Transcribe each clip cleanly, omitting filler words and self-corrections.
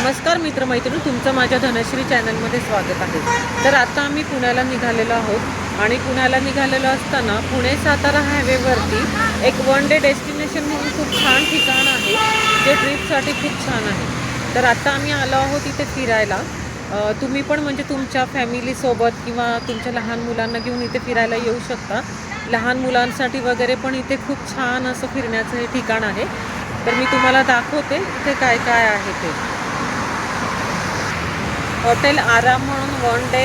नमस्कार मित्रमैत्रिणी, तुमचं माझ्या धनश्री चॅनलमध्ये स्वागत आहे। तर आता आम्ही पुण्याला निघालेलो आहोत आणि पुण्याला निघालेलो असताना पुणे सातारा हायवेवरती एक वन डे डेस्टिनेशन म्हणून खूप छान ठिकाण आहे, जे ट्रिपसाठी खूप छान आहे। तर आता आम्ही आलो आहोत इथे फिरायला। तुम्ही पण म्हणजे तुमच्या फॅमिलीसोबत किंवा तुमच्या लहान मुलांना घेऊन इथे फिरायला येऊ शकता। लहान मुलांसाठी वगैरे पण इथे खूप छान असं फिरण्याचं हे ठिकाण आहे। तर मी तुम्हाला दाखवते इथे काय काय आहे ते। हॉटेल आराम म्हणून वन डे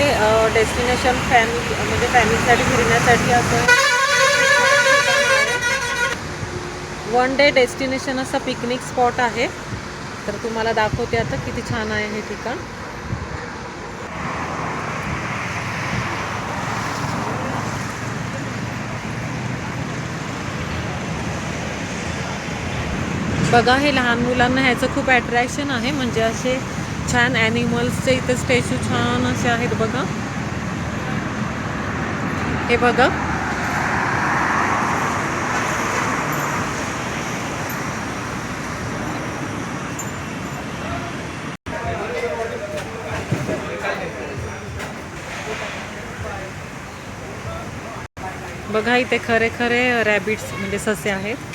डेस्टिनेशन म्हणजे फॅमिलीसाठी फिरण्यासाठी असं वन डे डेस्टिनेशन असं पिकनिक स्पॉट आहे। तर तुम्हाला दाखवते आता किती छान आहे हे ठिकाण। बघा, हे लहान मुलांना ह्याचं खूप अट्रॅक्शन आहे, म्हणजे असे छान ॲनिमल्सचे इथे स्टॅच्यू छान असे आहेत बघा। हे बघा, बघा इथे खरे खरे रॅबिट्स म्हणजे ससे आहेत।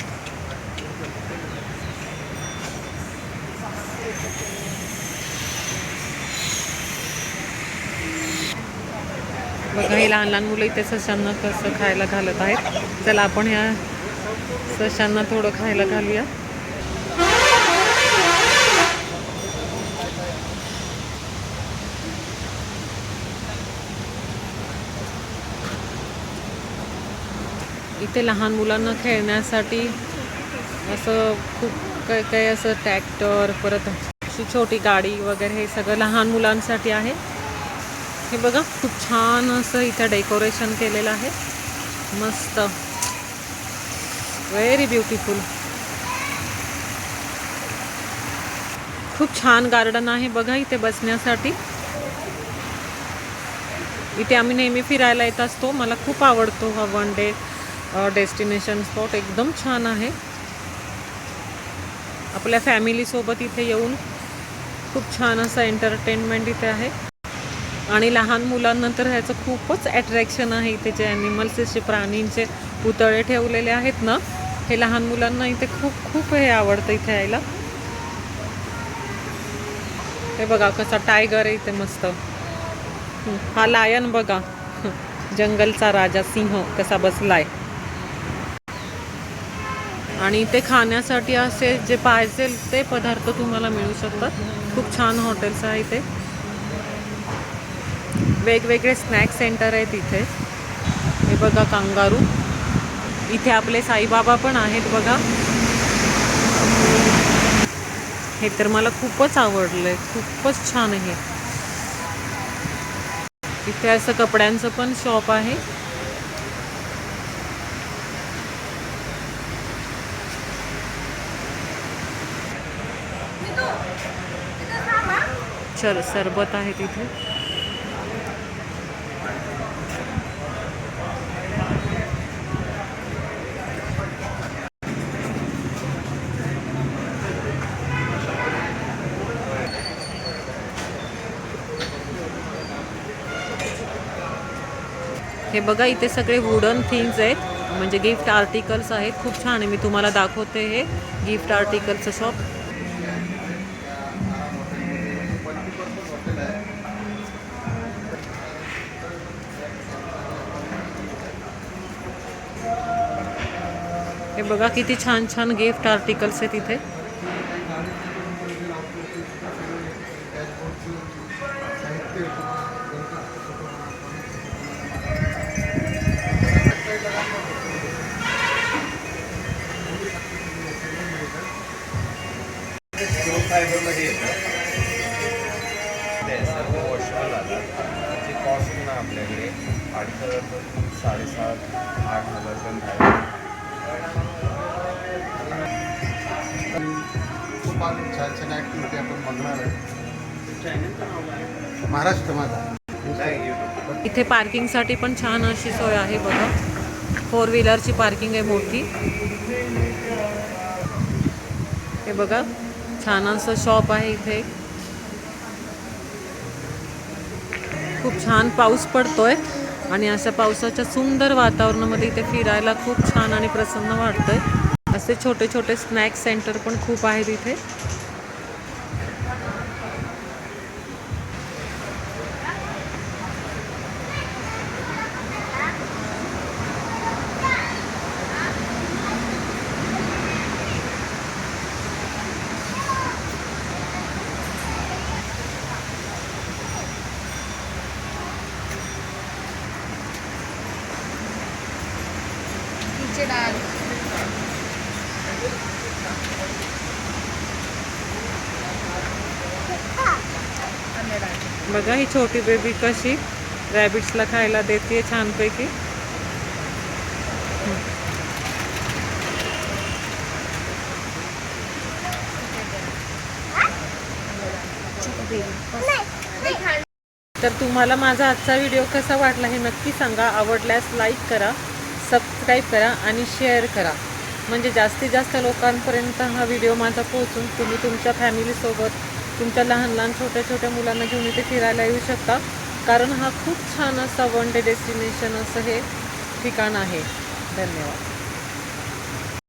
बघा, हे लहान लहान मुलं इथे सशांना कसं खायला घालत आहेत। चला आपण ह्या सशांना थोडं खायला घालूया। इथे लहान मुलांना खेळण्यासाठी असं खूप काही काही असं ट्रॅक्टर, परत अशी छोटी गाडी वगैरे हे सगळं लहान मुलांसाठी आहे। हे बघा, खूप छान असं इथं डेकोरेशन केलेलं आहे, मस्त, व्हेरी ब्युटिफुल। खूप छान गार्डन आहे बघा इथे बसण्यासाठी। इथे आम्ही नेहमी फिरायला येत असतो, मला खूप आवडतो हा वन डे डेस्टिनेशन स्पॉट, एकदम छान आहे। आपल्या फॅमिलीसोबत इथे येऊन खूप छान असं एंटरटेनमेंट इथे आहे। आणि लहान मुलांना तर ह्याचं खूपच अट्रॅक्शन आहे। इथे जे ॲनिमल्स, असे प्राणींचे पुतळे ठेवलेले आहेत ना, हे लहान मुलांना इथे खूप खूप हे आवडतं इथे यायला। हे बघा कसा टायगर आहे इथे मस्त। हा लायन बघा, जंगलचा राजा सिंह कसा बसलाय। आणि इथे खाण्यासाठी असे जे पाहिजे ते पदार्थ तुम्हाला मिळू शकतात। खूप छान हॉटेल्स आहे इथे, वेगवेगळे स्नॅक सेंटर आहेत इथे। हे बघा कांगारू, इथे आपले साईबाबा पण आहेत बघा। हे तर मला खूपच आवडलंय, खूपच छान आहे। इथे असं कपड्यांचं पण शॉप आहे। सरबत आहे तिथे। हे बघा, इथे सगळे वुडन थिंग्स आहेत, म्हणजे गिफ्ट आर्टिकल्स आहेत। खूप छान आहे, मी तुम्हाला दाखवते हे गिफ्ट आर्टिकलचं शॉप। हे बघा किती छान छान गिफ्ट आर्टिकल्स आहेत इथे। फायबरमध्ये येतं ते सर्व वॉशेबल आलं त्याची कॉस्ट ना आपल्याकडे 8,000 7,500 8,000 पण खूप छान छान ॲक्टिव्हिटी आपण बघणार आहे महाराष्ट्र माझा। इथे पार्किंगसाठी पण छान अशी सोय आहे बघा, 4 व्हीलरची पार्किंग आहे मोठी। हे बघा छान असं शॉप आहे इथे। खूप छान पाऊस पडतोय आणि अशा पावसाच्या सुंदर वातावरणामध्ये इथे फिरायला खूप छान आणि प्रसन्न वाटतंय. असे छोटे छोटे स्नॅक्स सेंटर पण खूप आहेत इथे. बघा ही छोटी बेबी कशी रॅबिट्सला खायला देते छानपैकी. तर तुम्हाला माझा आजचा व्हिडिओ कसा वाटला हे नक्की सांगा. आवडल्यास लाईक करा, सबस्क्राईब करा आणि शेअर करा, म्हणजे जास्तीत जास्त लोकांपर्यंत हा व्हिडिओ माझा पोहोचून तुम्ही तुमच्या फॅमिलीसोबत तुमच्या लहान लहान छोट्या छोट्या मुलांना घेऊन इथे फिरायला येऊ शकता. कारण हा खूप छान असा वन डे डेस्टिनेशन असं हे ठिकाण आहे. धन्यवाद.